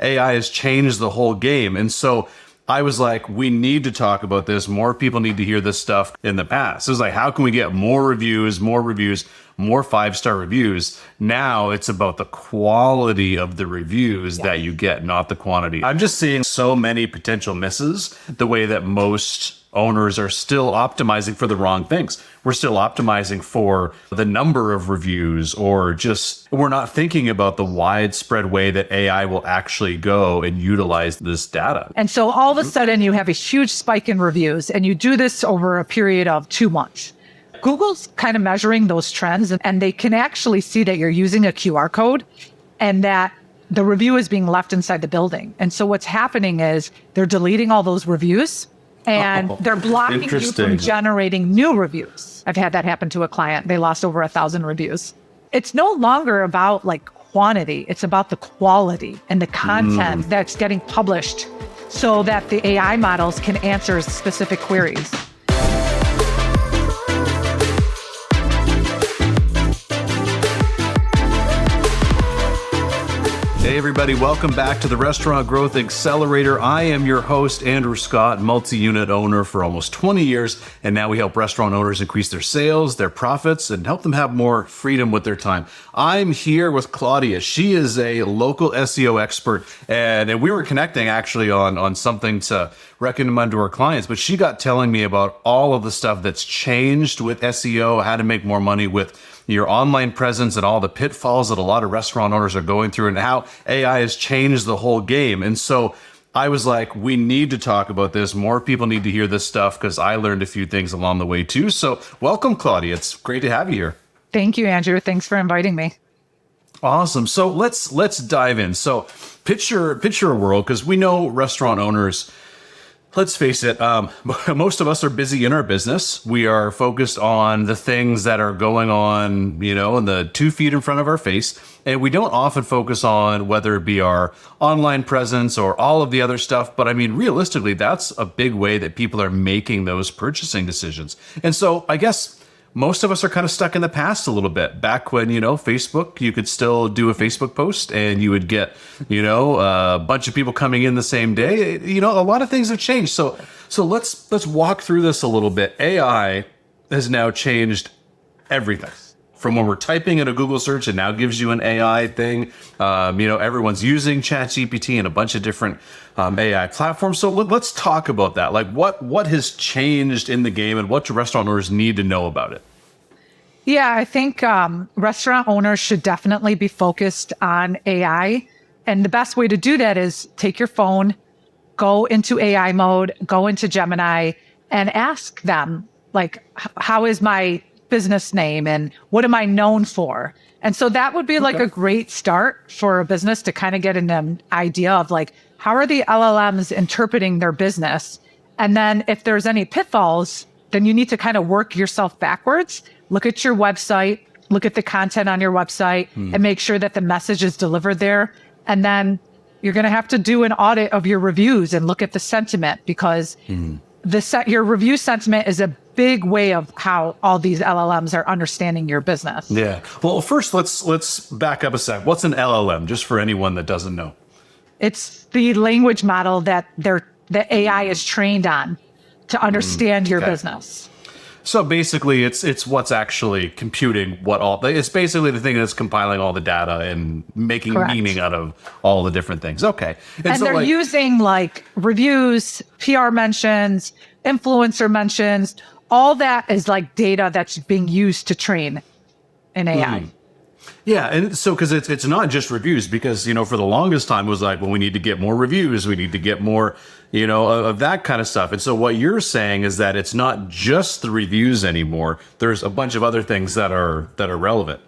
AI has changed the whole game. And so I was like, we need to talk about this. More people need to hear this stuff. In the past, it was like, how can we get more reviews, more 5-star reviews? Now it's about the quality of the reviews that you get, not the quantity. I'm just seeing so many potential misses, the way that most owners are still optimizing for the wrong things. We're still optimizing for the number of reviews, or just we're not thinking about the widespread way that AI will actually go and utilize this data. And so all of a sudden you have a huge spike in reviews, and you do this over a period of 2 months. Google's kind of measuring those trends, and they can actually see that you're using a QR code and that the review is being left inside the building. And so what's happening is they're deleting all those reviews, and they're blocking you from generating new reviews. I've had that happen to a client. They lost over 1,000 reviews. It's no longer about like quantity. It's about the quality and the content that's getting published so that the AI models can answer specific queries. Hey everybody, welcome back to the Restaurant Growth Accelerator. I am your host, Andrew Scott, multi-unit owner for almost 20 years, and now we help restaurant owners increase their sales, their profits, and help them have more freedom with their time. I'm here with Claudia. She is a local SEO expert, and we were connecting actually on something to recommend to our clients, but she got telling me about all of the stuff that's changed with SEO, how to make more money with your online presence, and all the pitfalls that a lot of restaurant owners are going through, and how AI has changed the whole game. And so I was like, we need to talk about this. More people need to hear this stuff, because I learned a few things along the way too. So welcome, Claudia. It's great to have you here. Thank you, Andrew. Thanks for inviting me. Awesome. So let's dive in. So picture a world, because we know restaurant owners, let's face it, most of us are busy in our business. We are focused on the things that are going on, in the 2 feet in front of our face. And we don't often focus on whether it be our online presence or all of the other stuff. But I mean, realistically, that's a big way that people are making those purchasing decisions. And so I guess most of us are kind of stuck in the past a little bit. Back when, Facebook, you could still do a Facebook post and you would get, a bunch of people coming in the same day. A lot of things have changed. So let's walk through this a little bit. AI has now changed everything. From when we're typing in a Google search, it now gives you an AI thing. Everyone's using ChatGPT and a bunch of different AI platforms. So let's talk about that. Like what has changed in the game, and what do restaurant owners need to know about it? Yeah, I think restaurant owners should definitely be focused on AI. And the best way to do that is take your phone, go into AI mode, go into Gemini, and ask them, like, how is my business name and what am I known for? And so that would be like a great start for a business to kind of get an idea of like, how are the LLMs interpreting their business? And then if there's any pitfalls, then you need to kind of work yourself backwards. Look at your website, look at the content on your website, and make sure that the message is delivered there. And then you're going to have to do an audit of your reviews and look at the sentiment, because your review sentiment is a big way of how all these LLMs are understanding your business. Yeah. Well, first, let's back up a sec. What's an LLM, just for anyone that doesn't know? It's the language model that the AI is trained on to understand your business. So basically, it's what's actually computing it's basically the thing that's compiling all the data and making meaning out of all the different things. Okay. And so they're using like reviews, PR mentions, influencer mentions. All that is like data that's being used to train an AI. Yeah, and so because it's not just reviews, because for the longest time it was like, well, we need to get more reviews, we need to get more of that kind of stuff. And so what you're saying is that it's not just the reviews anymore. There's a bunch of other things that are relevant.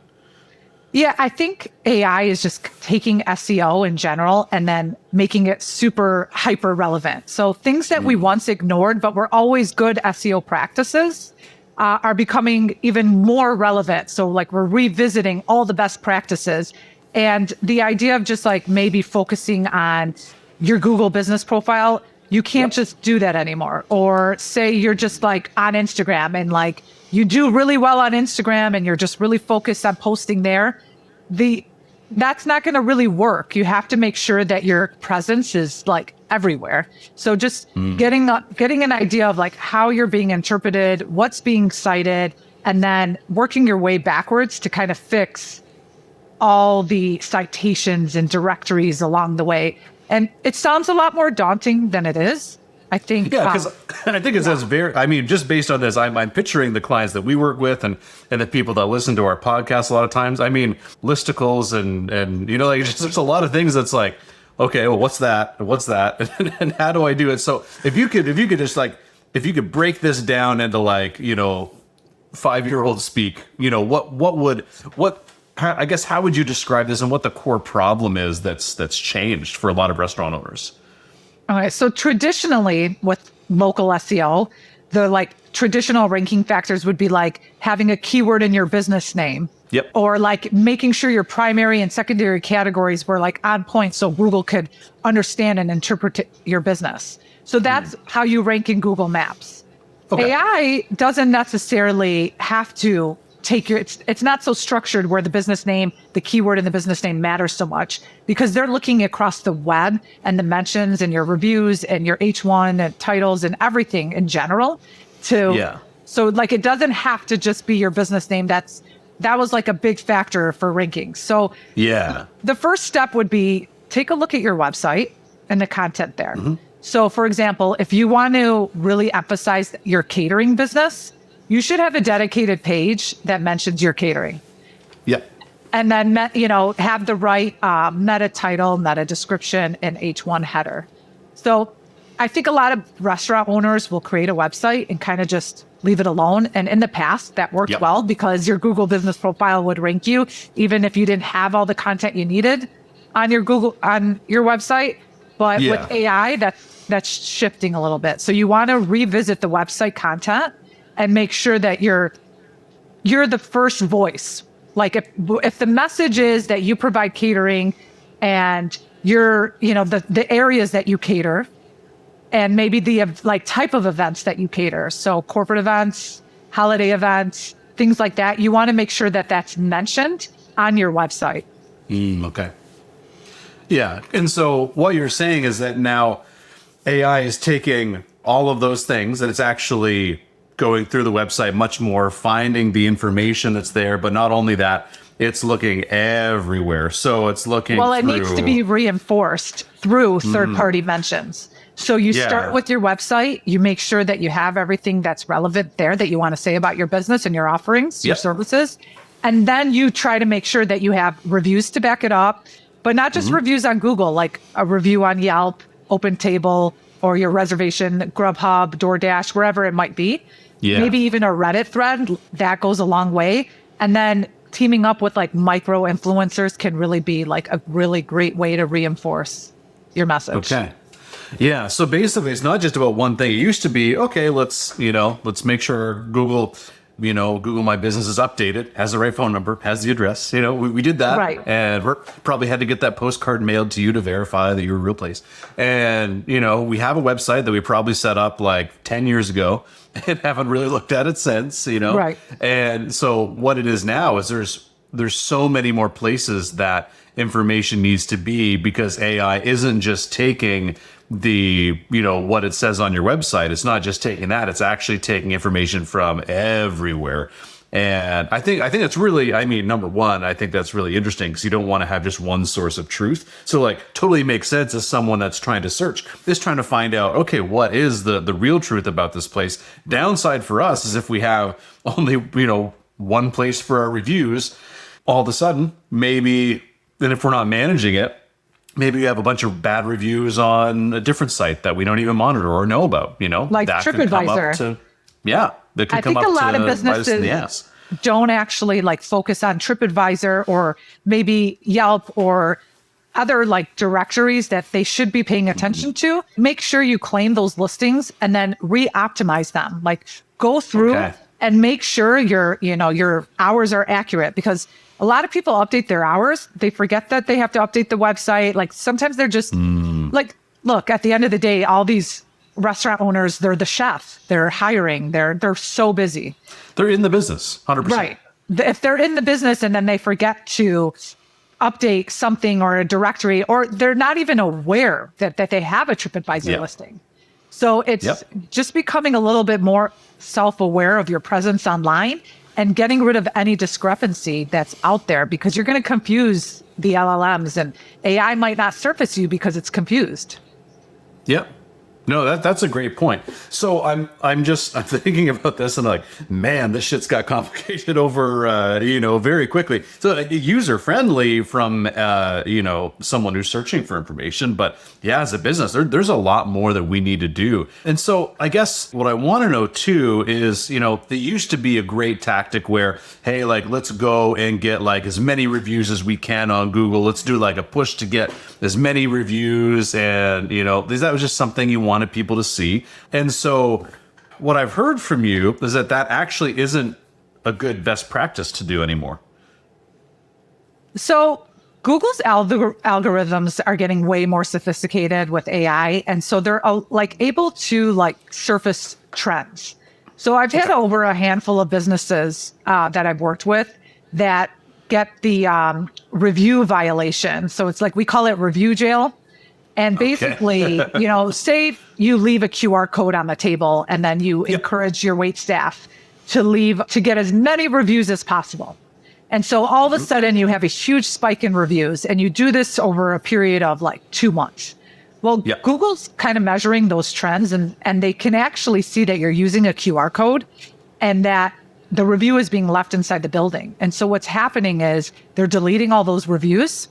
Yeah, I think AI is just taking SEO in general and then making it super hyper relevant. So things that we once ignored but were always good SEO practices are becoming even more relevant. So like we're revisiting all the best practices. And the idea of just like maybe focusing on your Google business profile, you can't just do that anymore. Or say you're just like on Instagram and like you do really well on Instagram and you're just really focused on posting there. The that's not going to really work. You have to make sure that your presence is like everywhere. So just getting an idea of like how you're being interpreted, what's being cited, and then working your way backwards to kind of fix all the citations and directories along the way. And it sounds a lot more daunting than it is. I think. Yeah, because I think it says very. I mean, just based on this, I'm picturing the clients that we work with and the people that listen to our podcast a lot of times. I mean, listicles and like just, there's a lot of things that's like, okay, well, what's that? What's that? And how do I do it? So if you could just like if you could break this down into like 5-year-old speak, I guess how would you describe this and what the core problem is that's changed for a lot of restaurant owners? Okay, so traditionally with local SEO, the like traditional ranking factors would be like having a keyword in your business name. Yep. Or like making sure your primary and secondary categories were like on point so Google could understand and interpret your business. So that's how you rank in Google Maps. Okay. AI doesn't necessarily have to take it's not so structured where the business name, the keyword in the business name matters so much because they're looking across the web and the mentions and your reviews and your H1 and titles and everything in general so like it doesn't have to just be your business name. That was like a big factor for rankings. So the first step would be take a look at your website and the content there. So for example, if you want to really emphasize your catering business, you should have a dedicated page that mentions your catering. Yep. And then, have the right meta title, meta description, and H1 header. So I think a lot of restaurant owners will create a website and kind of just leave it alone. And in the past, that worked well because your Google business profile would rank you, even if you didn't have all the content you needed on your website. But with AI, that's shifting a little bit. So you want to revisit the website content and make sure that you're the first voice. Like if the message is that you provide catering and you're, the areas that you cater and maybe the like type of events that you cater. So corporate events, holiday events, things like that. You want to make sure that that's mentioned on your website. Okay. Yeah. And so what you're saying is that now AI is taking all of those things and it's actually going through the website much more, finding the information that's there, but not only that, it's looking everywhere. So it's looking it needs to be reinforced through third-party mentions. So you start with your website, you make sure that you have everything that's relevant there that you want to say about your business and your offerings, your services. And then you try to make sure that you have reviews to back it up, but not just reviews on Google, like a review on Yelp, OpenTable, or your reservation, Grubhub, DoorDash, wherever it might be. Maybe even a Reddit thread, that goes a long way. And then teaming up with like micro influencers can really be like a really great way to reinforce your message. Okay. Yeah. So basically it's not just about one thing. It used to be, okay, let's make sure Google My Business is updated, has the right phone number, has the address. We did that. Right. And we probably had to get that postcard mailed to you to verify that you're a real place. And, we have a website that we probably set up like 10 years ago and haven't really looked at it since, Right. And so what it is now is there's so many more places that information needs to be because AI isn't just taking the what it says on your website. It's not just taking that, it's actually taking information from everywhere. And I think it's really, number one, I think that's really interesting because you don't want to have just one source of truth. So like totally makes sense as someone that's trying to search, is trying to find out, okay, what is the real truth about this place? Downside for us is if we have only, one place for our reviews, all of a sudden, maybe, then if we're not managing it, maybe we have a bunch of bad reviews on a different site that we don't even monitor or know about, Like that TripAdvisor. That could I come think up a lot to of businesses don't actually like focus on TripAdvisor or maybe Yelp or other like directories that they should be paying attention to. Make sure you claim those listings and then re-optimize them. Like go through and make sure your hours are accurate because a lot of people update their hours. They forget that they have to update the website. Like sometimes they're just like, look, at the end of the day, all these restaurant owners, they're the chef, they're hiring, they're so busy. They're in the business, 100%. Right. If they're in the business and then they forget to update something or a directory, or they're not even aware that they have a TripAdvisor listing. So it's just becoming a little bit more self-aware of your presence online and getting rid of any discrepancy that's out there, because you're going to confuse the LLMs, and AI might not surface you because it's confused. Yep. No, that's a great point. So I'm thinking about this and like, man, this shit's got complicated over very quickly. So user friendly from someone who's searching for information, but yeah, as a business, there's a lot more that we need to do. And so I guess what I want to know too is, there used to be a great tactic where, hey, like let's go and get like as many reviews as we can on Google. Let's do like a push to get as many reviews, and that was just something you wanted people to see. And so what I've heard from you is that actually isn't a good best practice to do anymore. So Google's algorithms are getting way more sophisticated with AI. And so they're able to surface trends. So I've had over a handful of businesses that I've worked with that get the review violation. So it's we call it review jail. And basically, say you leave a QR code on the table and then you encourage your wait staff to get as many reviews as possible. And so all of a sudden you have a huge spike in reviews, and you do this over a period of 2 months. Well, Google's kind of measuring those trends, and they can actually see that you're using a QR code and that the review is being left inside the building. And so what's happening is they're deleting all those reviews,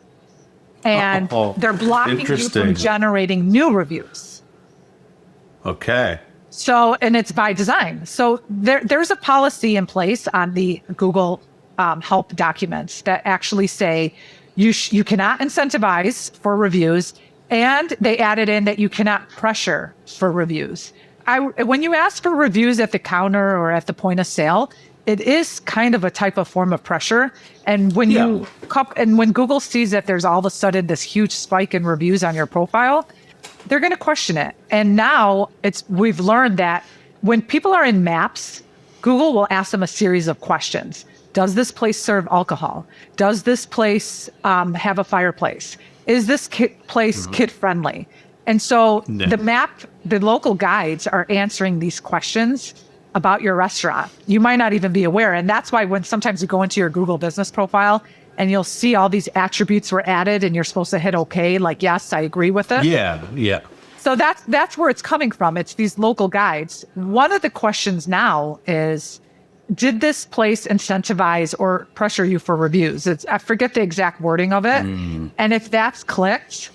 and they're blocking you from generating new reviews. Okay. So, and it's by design. So there's a policy in place on the Google help documents that actually say you cannot incentivize for reviews, and they added in that you cannot pressure for reviews. When you ask for reviews at the counter or at the point of sale, it is kind of a type of form of pressure. And when when Google sees that there's all of a sudden this huge spike in reviews on your profile, they're going to question it. And now we've learned that when people are in maps, Google will ask them a series of questions. Does this place serve alcohol? Does this place have a fireplace? Is this place kid friendly? And so the local guides are answering these questions about your restaurant. You might not even be aware. And that's why when sometimes you go into your Google business profile and you'll see all these attributes were added and you're supposed to hit okay, yes, I agree with it. Yeah. So that's where it's coming from. It's these local guides. One of the questions now is, did this place incentivize or pressure you for reviews? I forget the exact wording of it. And if that's clicked,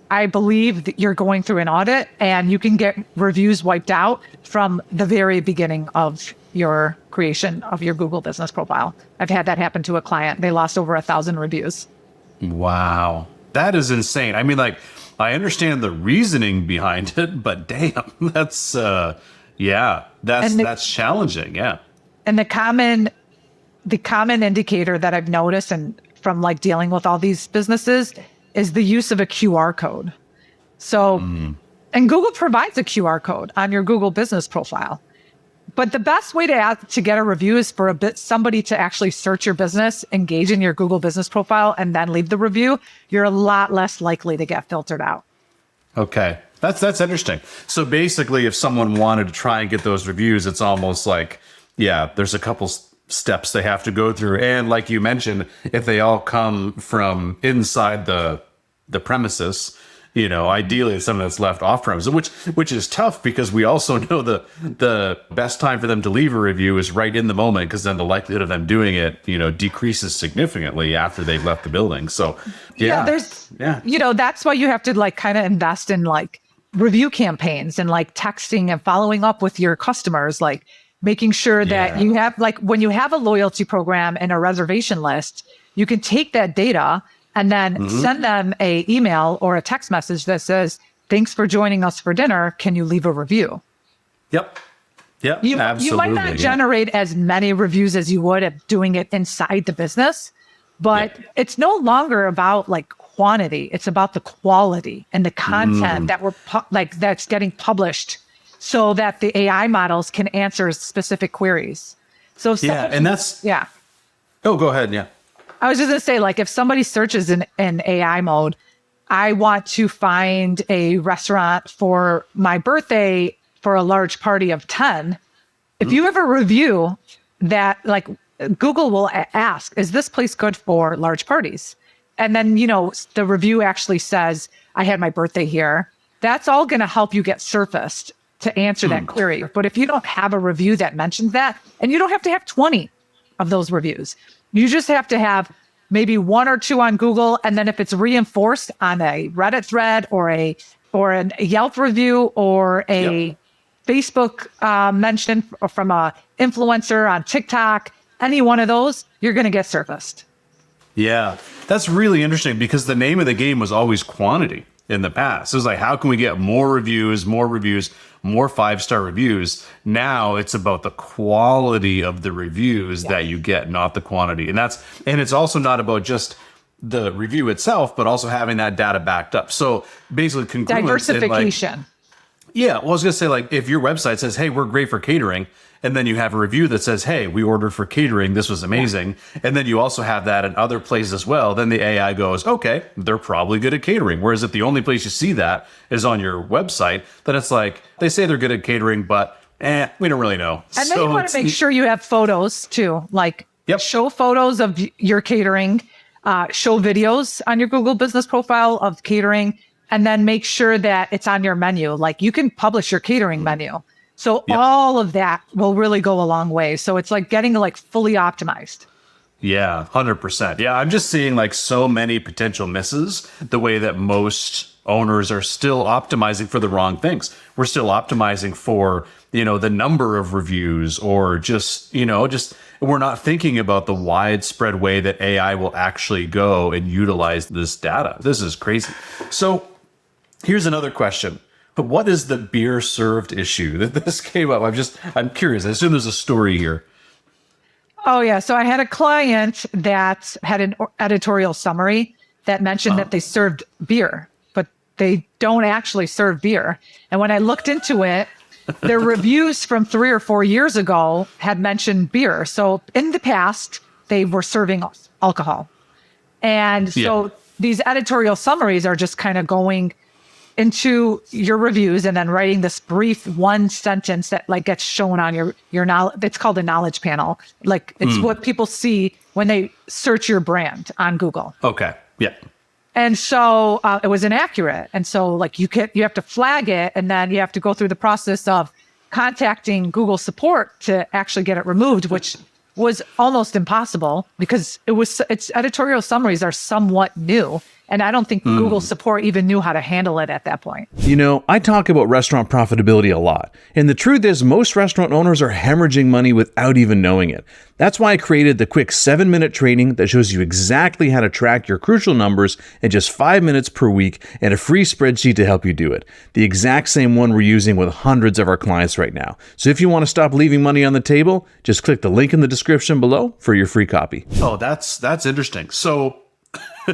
I believe that you're going through an audit and you can get reviews wiped out from the very beginning of your creation of your Google business profile. I've had that happen to a client. They lost over 1,000 reviews. Wow. That is insane. I mean, I understand the reasoning behind it, but damn, that's challenging. Yeah. And the common indicator that I've noticed and from dealing with all these businesses is the use of a QR code. So, and Google provides a QR code on your Google business profile. But the best way to get a review is for somebody to actually search your business, engage in your Google business profile, and then leave the review. You're a lot less likely to get filtered out. Okay. That's interesting. So basically, if someone wanted to try and get those reviews, it's almost there's a couple steps they have to go through. And like you mentioned, if they all come from inside the premises, ideally it's something that's left off premises, which is tough because we also know the best time for them to leave a review is right in the moment, because then the likelihood of them doing it, decreases significantly after they've left the building. So that's why you have to kind of invest in review campaigns and texting and following up with your customers, making sure that you have when you have a loyalty program and a reservation list, you can take that data and then send them a email or a text message that says, "Thanks for joining us for dinner. Can you leave a review?" Yep. Absolutely. You might not generate as many reviews as you would if doing it inside the business, but it's no longer about quantity. It's about the quality and the content that that's getting published, so that the AI models can answer specific queries. So Oh, go ahead. Yeah. I was just gonna say, like, if somebody searches in AI mode, I want to find a restaurant for my birthday for a large party of 10. If you have a review that, like, Google will ask, is this place good for large parties? And then, the review actually says, I had my birthday here. That's all going to help you get surfaced to answer that query. But if you don't have a review that mentions that, and you don't have to have 20 of those reviews, you just have to have maybe 1 or 2 on Google. And then if it's reinforced on a Reddit thread or a Yelp review or a Facebook mention from a influencer on TikTok, any one of those, you're going to get surfaced. Yeah, that's really interesting because the name of the game was always quantity in the past. It was like, how can we get more reviews, more 5-star reviews? Now it's about the quality of the reviews that you get, not the quantity. And it's also not about just the review itself, but also having that data backed up. So basically, diversification. Yeah, well, I was going to say, like, if your website says, hey, we're great for catering, and then you have a review that says, hey, we ordered for catering, this was amazing, and then you also have that in other places as well, then the AI goes, okay, they're probably good at catering. Whereas if the only place you see that is on your website, then it's like, they say they're good at catering, but we don't really know. And then you want to make sure you have photos too, like show photos of your catering, show videos on your Google business profile of catering, and then make sure that it's on your menu. Like, you can publish your catering menu. So all of that will really go a long way. So it's like getting like fully optimized. Yeah, 100%. Yeah, I'm just seeing like so many potential misses the way that most owners are still optimizing for the wrong things. We're still optimizing for, the number of reviews or just we're not thinking about the widespread way that AI will actually go and utilize this data. This is crazy. So here's another question. What is the beer served issue that this came up? I'm curious. I assume there's a story here. Oh, yeah. So I had a client that had an editorial summary that mentioned that they served beer, but they don't actually serve beer. And when I looked into it, their reviews from 3 or 4 years ago had mentioned beer. So in the past, they were serving alcohol. And so these editorial summaries are just kind of going into your reviews and then writing this brief one sentence that like gets shown on your knowledge. It's called a knowledge panel. Like, it's what people see when they search your brand on Google. Okay. Yeah. And so it was inaccurate. And so like you have to flag it, and then you have to go through the process of contacting Google support to actually get it removed, which was almost impossible because its editorial summaries are somewhat new. And I don't think Google support even knew how to handle it at that point. I talk about restaurant profitability a lot. And the truth is, most restaurant owners are hemorrhaging money without even knowing it. That's why I created the quick 7-minute training that shows you exactly how to track your crucial numbers in just 5 minutes per week, and a free spreadsheet to help you do it. The exact same one we're using with hundreds of our clients right now. So if you want to stop leaving money on the table, just click the link in the description below for your free copy. Oh, that's interesting. So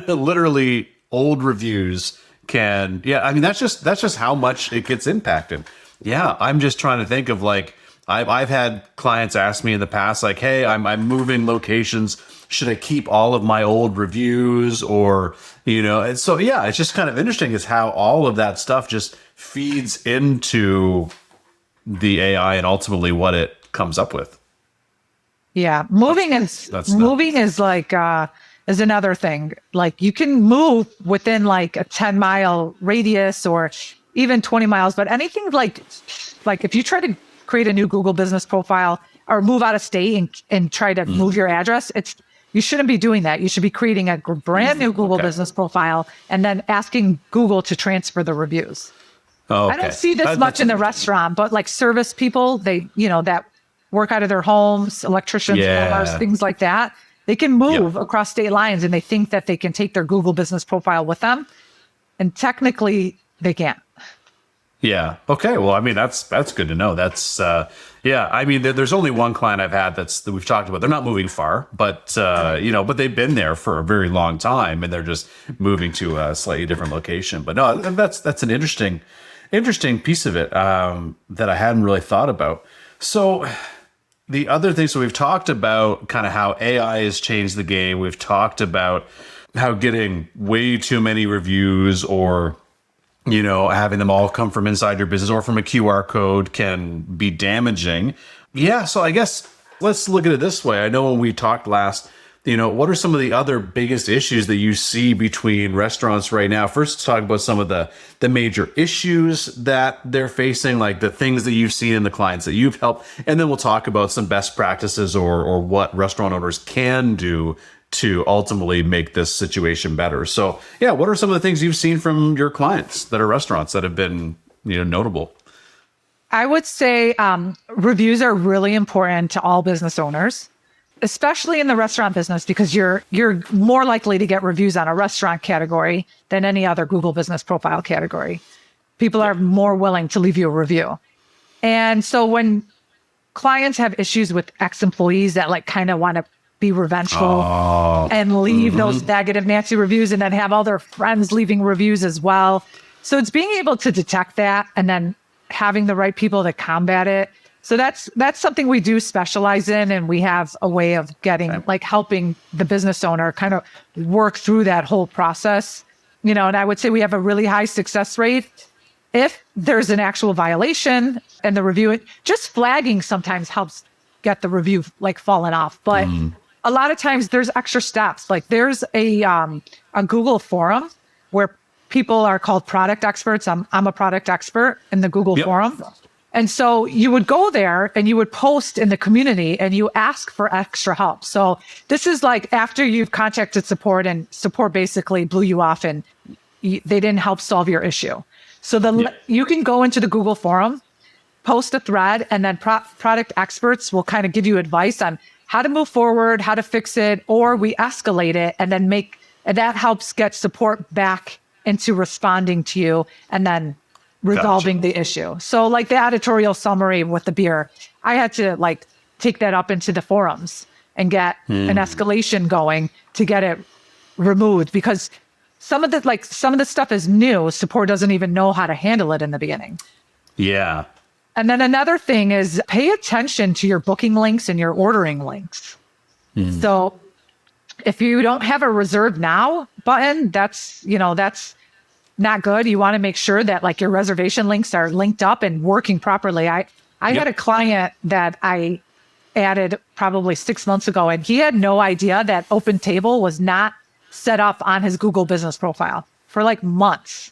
literally old reviews that's just how much it gets impacted. Yeah. I'm just trying to think of like, I've had clients ask me in the past, like, hey, I'm moving locations. Should I keep all of my old reviews or, and so, yeah, it's just kind of interesting is how all of that stuff just feeds into the AI and ultimately what it comes up with. Yeah. Moving is like, is another thing. Like, you can move within like a 10-mile radius or even 20 miles, but anything like if you try to create a new Google business profile or move out of state and try to move your address, you shouldn't be doing that. You should be creating a brand new Google business profile and then asking Google to transfer the reviews. Oh, okay. I don't see this much in the restaurant, but like service people, they, that work out of their homes, electricians, plumbers, things like that. They can move across state lines and they think that they can take their Google business profile with them. And technically they can't. Yeah. Okay. Well, I mean, that's good to know. That's, I mean, there's only one client I've had that we've talked about. They're not moving far, but, but they've been there for a very long time and they're just moving to a slightly different location. But no, that's an interesting piece of it, that I hadn't really thought about. So The other thing, so we've talked about kind of how AI has changed the game. We've talked about how getting way too many reviews or, having them all come from inside your business or from a QR code can be damaging. Yeah. So I guess let's look at it this way. I know when we talked last, what are some of the other biggest issues that you see between restaurants right now? First, let's talk about some of the major issues that they're facing, like the things that you've seen in the clients that you've helped. And then we'll talk about some best practices or what restaurant owners can do to ultimately make this situation better. So yeah, what are some of the things you've seen from your clients that are restaurants that have been, notable? I would say reviews are really important to all business owners, especially in the restaurant business, because you're more likely to get reviews on a restaurant category than any other Google Business Profile category. People are more willing to leave you a review. And so when clients have issues with ex-employees that kind of want to be revengeful and leave those negative Nancy reviews and then have all their friends leaving reviews as well. So it's being able to detect that and then having the right people to combat it. So that's something we do specialize in, and we have a way of getting helping the business owner kind of work through that whole process. And I would say we have a really high success rate. If there's an actual violation and the review, just flagging sometimes helps get the review falling off. But a lot of times there's extra steps. There's a Google forum where people are called product experts. I'm a product expert in the Google forum. And so you would go there and you would post in the community and you ask for extra help. So this is after you've contacted support and support basically blew you off and they didn't help solve your issue. So you can go into the Google forum, post a thread, and then product experts will kind of give you advice on how to move forward, how to fix it, or we escalate it and then and that helps get support back into responding to you and then resolving the issue. So the editorial summary with the beer, I had to take that up into the forums and get an escalation going to get it removed, because some of the stuff is new. Support doesn't even know how to handle it in the beginning. Yeah. And then another thing is pay attention to your booking links and your ordering links. So if you don't have a reserve now button, that's not good. You want to make sure that your reservation links are linked up and working properly. I had a client that I added probably 6 months ago, and he had no idea that Open Table was not set up on his Google Business Profile for months.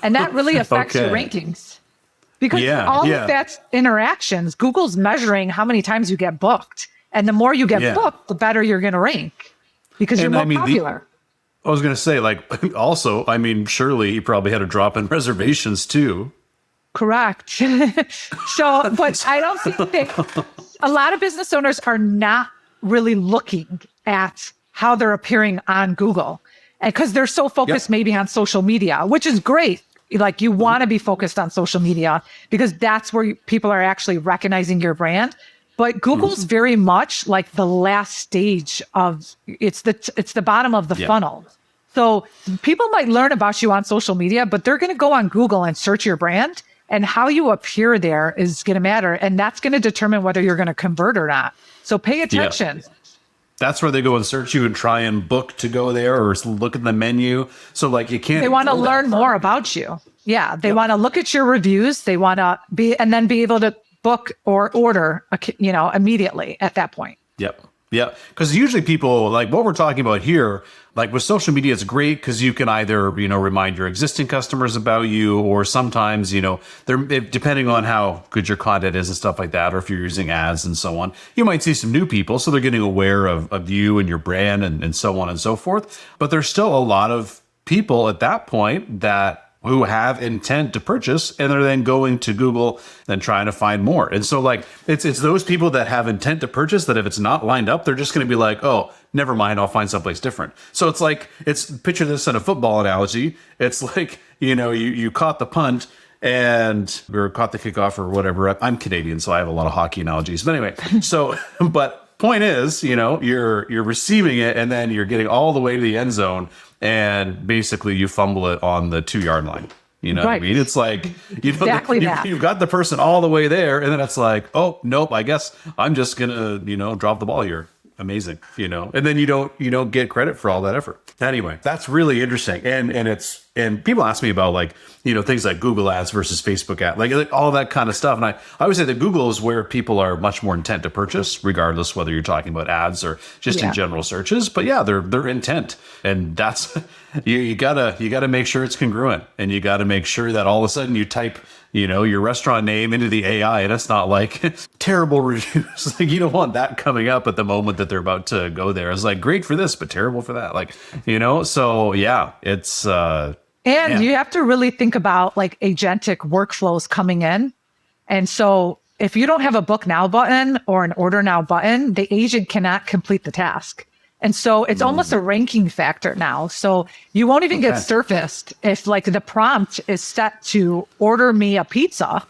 And that really affects your rankings. Because all of that's interactions. Google's measuring how many times you get booked. And the more you get booked, the better you're going to rank because you're more popular. I was going to say, also, surely he probably had a drop in reservations too. Correct. So, but I don't think a lot of business owners are not really looking at how they're appearing on Google, and because they're so focused maybe on social media, which is great. You want to be focused on social media because that's where people are actually recognizing your brand. But Google's very much the last stage of it's the bottom of the funnel. So people might learn about you on social media, but they're going to go on Google and search your brand, and how you appear there is going to matter. And that's going to determine whether you're going to convert or not. So pay attention. Yeah. That's where they go and search you and try and book to go there or look at the menu. So you can't. They want to learn more about you. Yeah. They want to look at your reviews. They want to be able to book or order, immediately at that point. Yep. Yeah. Because usually people what we're talking about here, with social media, it's great because you can either, remind your existing customers about you, or sometimes, depending on how good your content is and stuff like that, or if you're using ads and so on, you might see some new people. So they're getting aware of you and your brand and so on and so forth. But there's still a lot of people at that point who have intent to purchase, and they're then going to Google and trying to find more. And so it's those people that have intent to purchase that if it's not lined up, they're just going to be oh, never mind, I'll find someplace different. So it's picture this in a football analogy. It's you caught the punt or caught the kickoff or whatever. I'm Canadian, so I have a lot of hockey analogies. But anyway, but point is, you're receiving it and then you're getting all the way to the end zone, and basically you fumble it on the 2-yard line. You know what I mean? It's like, Exactly that. you've got the person all the way there, and then it's like, oh, nope, I guess I'm just gonna, drop the ball here. Amazing, and then you don't get credit for all that effort. Anyway, that's really interesting. And people ask me about like, things like Google ads versus Facebook ads, like all that kind of stuff. And I always say that Google is where people are much more intent to purchase, regardless whether you're talking about ads or just in general searches. But yeah, they're intent. And that's, you gotta make sure it's congruent, and you gotta make sure that all of a sudden you type, your restaurant name into the AI, and it's not like terrible reviews. Like, you don't want that coming up at the moment that they're about to go there. It's like, great for this, but terrible for that. Like, so yeah, it's, and you have to really think about like agentic workflows coming in. And so if you don't have a book now button or an order now button, the agent cannot complete the task. And so it's almost a ranking factor now. So you won't even get surfaced if like the prompt is set to order me a pizza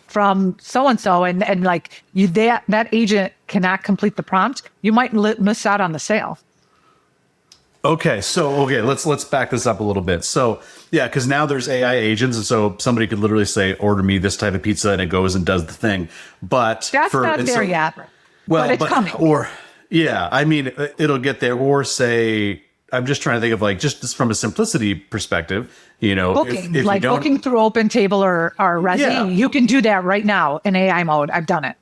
from so-and-so and like that agent cannot complete the prompt. You might miss out on the sale. Okay, let's back this up a little bit. So yeah, because now there's AI agents, and so somebody could literally say, "Order me this type of pizza," and it goes and does the thing. But that's not there yet. Well, but it's coming. Or yeah, I mean, it'll get there. Or say, I'm just trying to think of like just from a simplicity perspective, booking, if like booking through OpenTable or Resi, you can do that right now in AI mode. I've done it.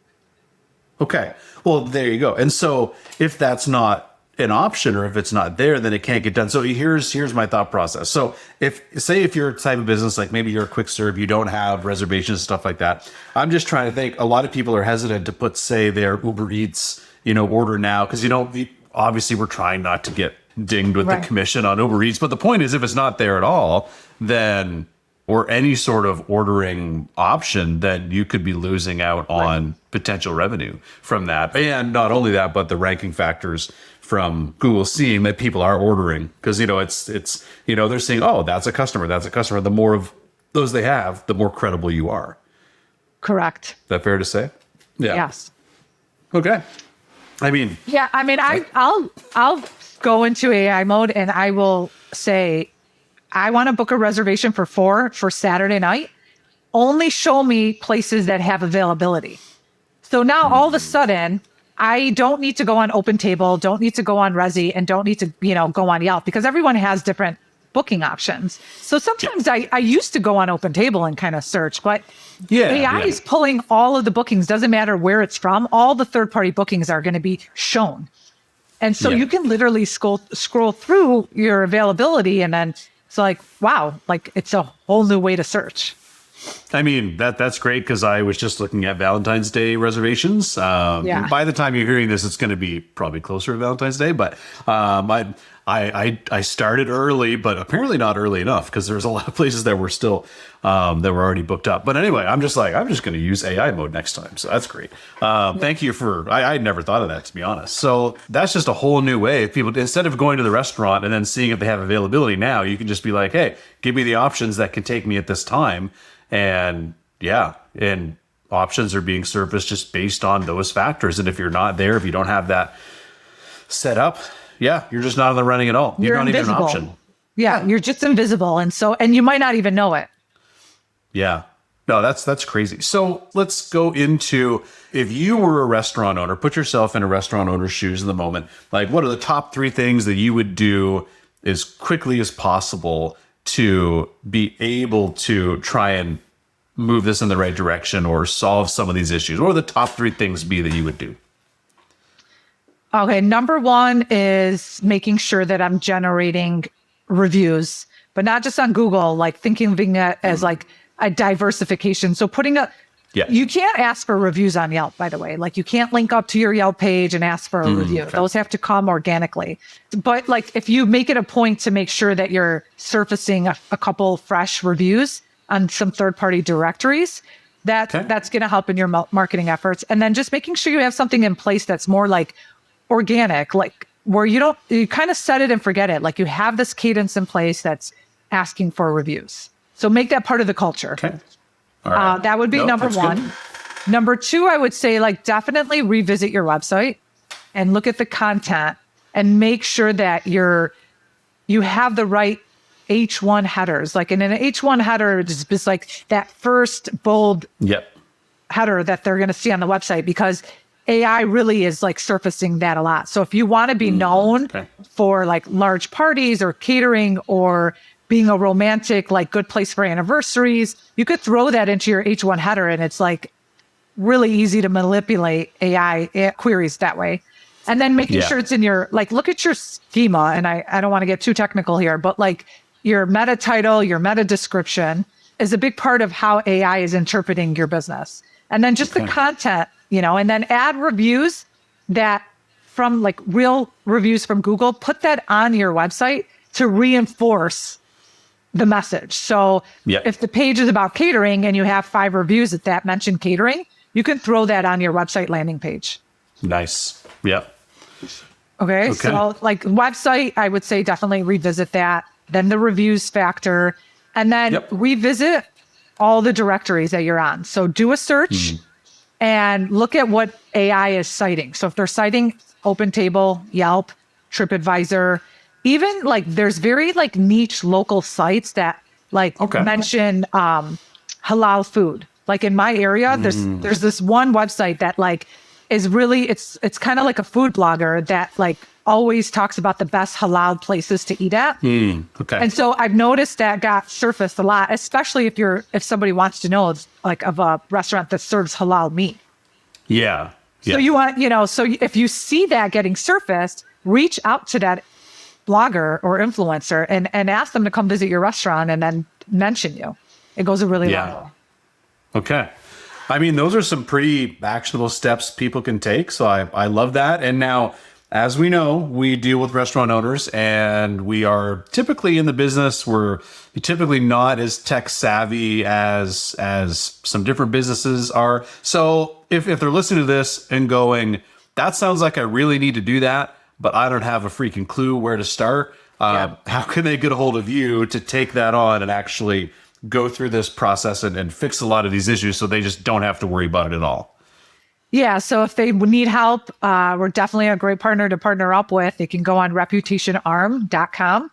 Okay, well there you go. And so if that's not an option, or if it's not there, then it can't get done. So here's my thought process. So if you're a type of business, like maybe you're a quick serve, you don't have reservations, stuff like that. I'm just trying to think, a lot of people are hesitant to put, say, their Uber Eats, order now, because obviously we're trying not to get dinged with the commission on Uber Eats. But the point is, if it's not there at all, then, or any sort of ordering option, then you could be losing out on potential revenue from that. And not only that, but the ranking factors from Google seeing that people are ordering, because it's they're saying, oh, that's a customer. The more of those they have, the more credible you are. Correct. Is that fair to say? Yeah. Yes. Okay. I'll go into AI mode and I will say, I want to book a reservation for 4 for Saturday night. Only show me places that have availability. So now all of a sudden, I don't need to go on OpenTable, don't need to go on Resi, and don't need to, go on Yelp, because everyone has different booking options. So sometimes I used to go on OpenTable and kind of search, but AI is pulling all of the bookings, doesn't matter where it's from, all the third-party bookings are going to be shown. And so you can literally scroll through your availability, and then it's like, wow, like it's a whole new way to search. I mean, that's great, because I was just looking at Valentine's Day reservations. By the time you're hearing this, it's going to be probably closer to Valentine's Day. But I started early, but apparently not early enough, because there's a lot of places that were still that were already booked up. But anyway, I'm just going to use AI mode next time. So that's great. Thank you for. I never thought of that, to be honest. So that's just a whole new way. If people, instead of going to the restaurant and then seeing if they have availability now, you can just be like, hey, give me the options that can take me at this time. And options are being surfaced just based on those factors. And if you're not there, if you don't have that set up, you're just not in the running at all. You're not invisible. Even an option. Yeah, you're just invisible. And you might not even know it. Yeah. No, that's crazy. So let's go into, if you were a restaurant owner, put yourself in a restaurant owner's shoes in the moment. Like, what are the top 3 things that you would do as quickly as possible to be able to try and move this in the right direction or solve some of these issues? What would the top 3 things be that you would do? Okay, number 1 is making sure that I'm generating reviews, but not just on Google, like thinking of it as like a diversification. So you can't ask for reviews on Yelp, by the way. Like, you can't link up to your Yelp page and ask for a review. Okay. Those have to come organically. But like, if you make it a point to make sure that you're surfacing a couple fresh reviews on some third-party directories, that's going to help in your marketing efforts. And then just making sure you have something in place that's more like organic, like where you kind of set it and forget it. Like, you have this cadence in place that's asking for reviews. So make that part of the culture. Okay. All right. That would be number 1. Good. Number 2, I would say, like, definitely revisit your website and look at the content and make sure that you have the right H1 headers. Like in an H1 header, it's just like that first bold Yep. header that they're going to see on the website, because AI really is like surfacing that a lot. So if you want to be known for like large parties or catering or being a romantic, like good place for anniversaries, you could throw that into your H1 header, and it's like really easy to manipulate AI queries that way. And then making sure it's in your, like, look at your schema. And I don't want to get too technical here, but like your meta title, your meta description is a big part of how AI is interpreting your business. And then just the content, and then add reviews that from like real reviews from Google, put that on your website to reinforce the message. So if the page is about catering and you have 5 reviews that mention catering, you can throw that on your website landing page. Nice. Yep. Okay. So like website, I would say definitely revisit that. Then the reviews factor, and then revisit all the directories that you're on. So do a search and look at what AI is citing. So if they're citing OpenTable, Yelp, TripAdvisor, even like there's very like niche local sites that like mention halal food. Like in my area, there's this one website that like is really, it's kind of like a food blogger that like always talks about the best halal places to eat at. And so I've noticed that got surfaced a lot, especially if somebody wants to know like of a restaurant that serves halal meat. So you want, so if you see that getting surfaced, reach out to that blogger or influencer and ask them to come visit your restaurant and then mention you. It goes a really long way. Okay. I mean, those are some pretty actionable steps people can take. So I love that. And now, as we know, we deal with restaurant owners, and we are typically in the business. We're typically not as tech savvy as some different businesses are. So if they're listening to this and going, that sounds like I really need to do that, but I don't have a freaking clue where to start, how can they get a hold of you to take that on and actually go through this process and fix a lot of these issues so they just don't have to worry about it at all? Yeah. So if they need help, we're definitely a great partner to partner up with. They can go on reputationarm.com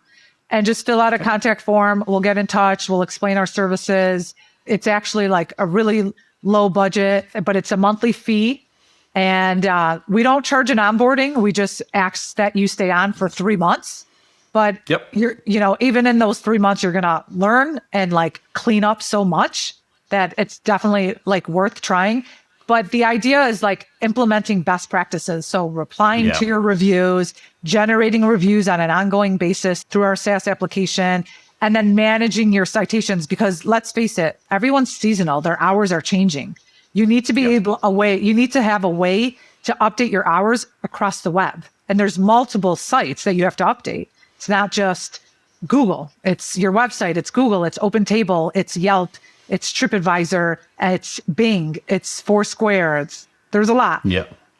and just fill out a contact form. We'll get in touch. We'll explain our services. It's actually like a really low budget, but it's a monthly fee. And we don't charge an onboarding. We just ask that you stay on for 3 months. But you're, even in those 3 months, you're going to learn and like clean up so much that it's definitely like worth trying. But the idea is like implementing best practices. So replying to your reviews, generating reviews on an ongoing basis through our SaaS application, and then managing your citations, because let's face it, everyone's seasonal. Their hours are changing. You need to be you need to have a way to update your hours across the web. And there's multiple sites that you have to update. It's not just Google. It's your website. It's Google. It's OpenTable. It's Yelp. It's TripAdvisor. It's Bing. It's Foursquare. There's a lot.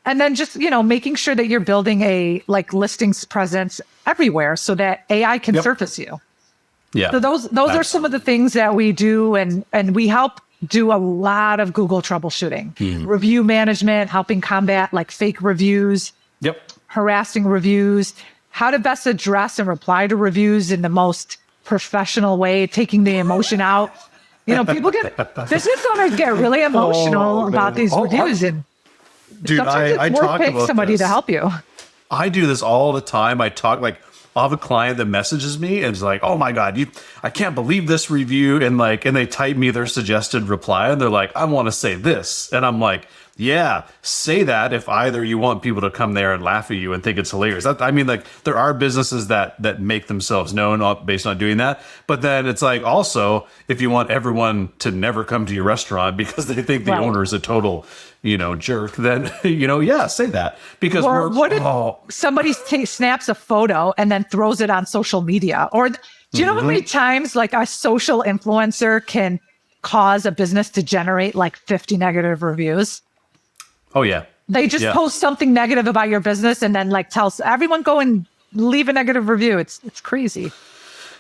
And then just, making sure that you're building a like listings presence everywhere so that AI can surface you. So those are some of the things that we do. And we help do a lot of Google troubleshooting, review management, helping combat like fake reviews, harassing reviews, how to best address and reply to reviews in the most professional way, taking the emotion out. People business owners get really emotional about these reviews, and dude, sometimes it's worth paying somebody to help you. I do this all the time. I'll have a client that messages me and is like, "Oh my God, I can't believe this review," and they type me their suggested reply, and they're like, "I want to say this," and I'm like, yeah, say that if either you want people to come there and laugh at you and think it's hilarious. There are businesses that make themselves known based on doing that. But then it's like, also, if you want everyone to never come to your restaurant because they think the owner is a total, jerk, then, say that. Because somebody snaps a photo and then throws it on social media? Or do you know how many times like a social influencer can cause a business to generate like 50 negative reviews? Oh, yeah. They just post something negative about your business and then like tells everyone go and leave a negative review. It's crazy.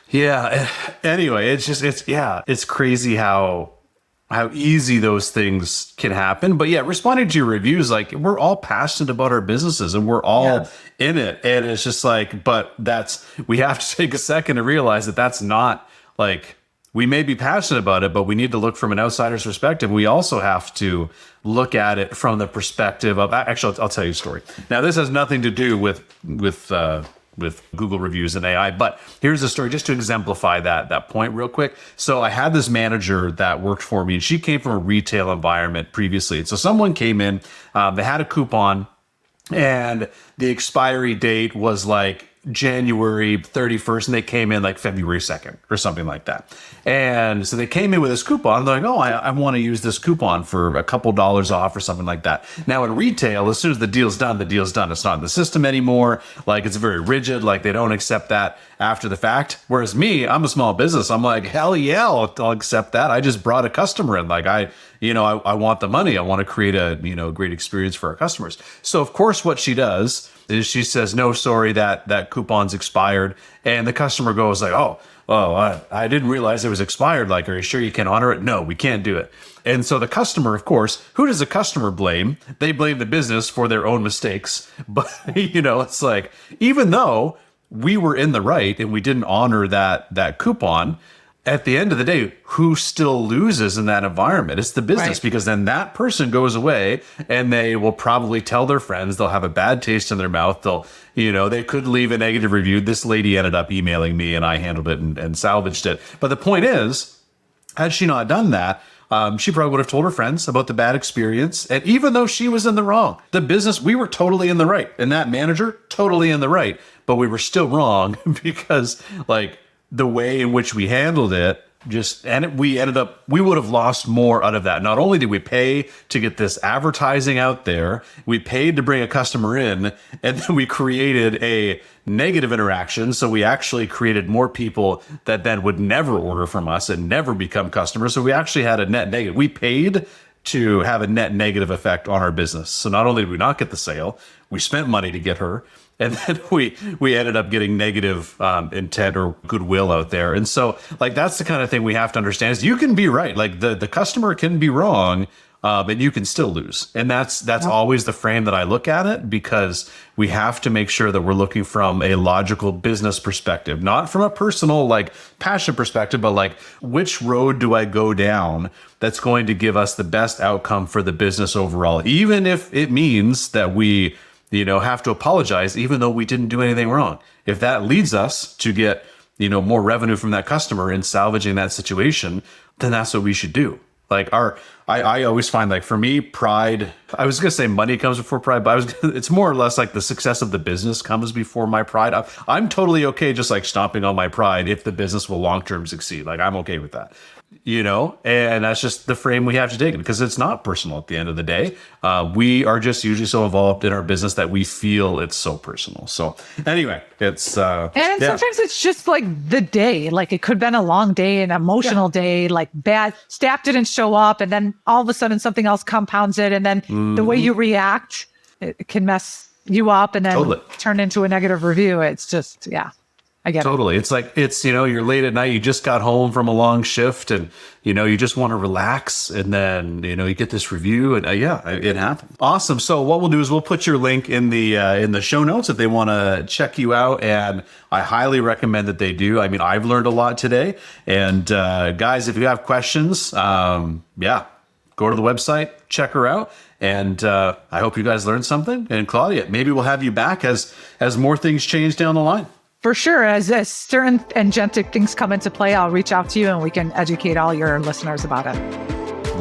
Yeah. Anyway, it's crazy how how easy those things can happen. But yeah, responding to your reviews, like we're all passionate about our businesses and we're all in it. And it's just like, but we have to take a second to realize that that's not like, we may be passionate about it, but we need to look from an outsider's perspective. We also have to look at it from the perspective of, actually, I'll tell you a story. Now, this has nothing to do with Google reviews and AI, but here's a story just to exemplify that point real quick. So I had this manager that worked for me, and she came from a retail environment previously. And so someone came in, they had a coupon, and the expiry date was like January 31st, and they came in like February 2nd or something like that. And so they came in with this coupon. They're like, oh, I want to use this coupon for a couple dollars off or something like that. Now in retail, as soon as the deal's done, the deal's done. It's not in the system anymore. Like it's very rigid. Like they don't accept that after the fact. Whereas me, I'm a small business. I'm like, hell yeah, I'll accept that. I just brought a customer in. Like I want the money. I want to create a, great experience for our customers. So of course what she does is she says, no, sorry, that coupon's expired. And the customer goes like, oh, I didn't realize it was expired. Like, are you sure you can honor it? No, we can't do it. And so the customer, of course, who does the customer blame? They blame the business for their own mistakes. But, it's like, even though we were in the right and we didn't honor that coupon, at the end of the day, who still loses in that environment? It's the business, right? Because then that person goes away and they will probably tell their friends. They'll have a bad taste in their mouth. They could leave a negative review. This lady ended up emailing me and I handled it and salvaged it. But the point is, had she not done that, she probably would have told her friends about the bad experience. And even though she was in the wrong, the business, we were totally in the right. And that manager, totally in the right. But we were still wrong because the way in which we handled it, we would have lost more out of that. Not only did we pay to get this advertising out there, we paid to bring a customer in, and then we created a negative interaction. So we actually created more people that then would never order from us and never become customers. So we actually had a net negative. We paid to have a net negative effect on our business. So not only did we not get the sale, we spent money to get her. And then we ended up getting negative intent or goodwill out there. And so that's the kind of thing we have to understand is you can be right. Like the customer can be wrong, and you can still lose. And that's always the frame that I look at it, because we have to make sure that we're looking from a logical business perspective, not from a personal passion perspective, but which road do I go down that's going to give us the best outcome for the business overall, even if it means that we have to apologize, even though we didn't do anything wrong. If that leads us to get, more revenue from that customer and salvaging that situation, then that's what we should do. I always find for me, pride, I was going to say money comes before pride, but it's more or less the success of the business comes before my pride. I'm totally okay just stomping on my pride if the business will long-term succeed. I'm okay with that. And that's just the frame we have to take, because it's not personal at the end of the day. We are just usually so involved in our business that we feel it's so personal. So anyway, it's sometimes it's just the day, it could have been a long day, an emotional day, bad staff didn't show up, and then all of a sudden something else compounds it, and then the way you react, it can mess you up and then turn into a negative review. It's just, I get totally. it. It's you're late at night, you just got home from a long shift, and you just want to relax, and then you get this review, and it happens. Awesome. So what we'll do is we'll put your link in the show notes if they want to check you out, and I highly recommend that they do. I mean, I've learned a lot today, and guys, if you have questions, go to the website, check her out. And I hope you guys learned something. And Claudia, maybe we'll have you back as more things change down the line. For sure. As certain agentic things come into play, I'll reach out to you and we can educate all your listeners about it.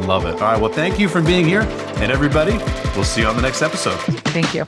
Love it. All right. Well, thank you for being here. And everybody, we'll see you on the next episode. Thank you.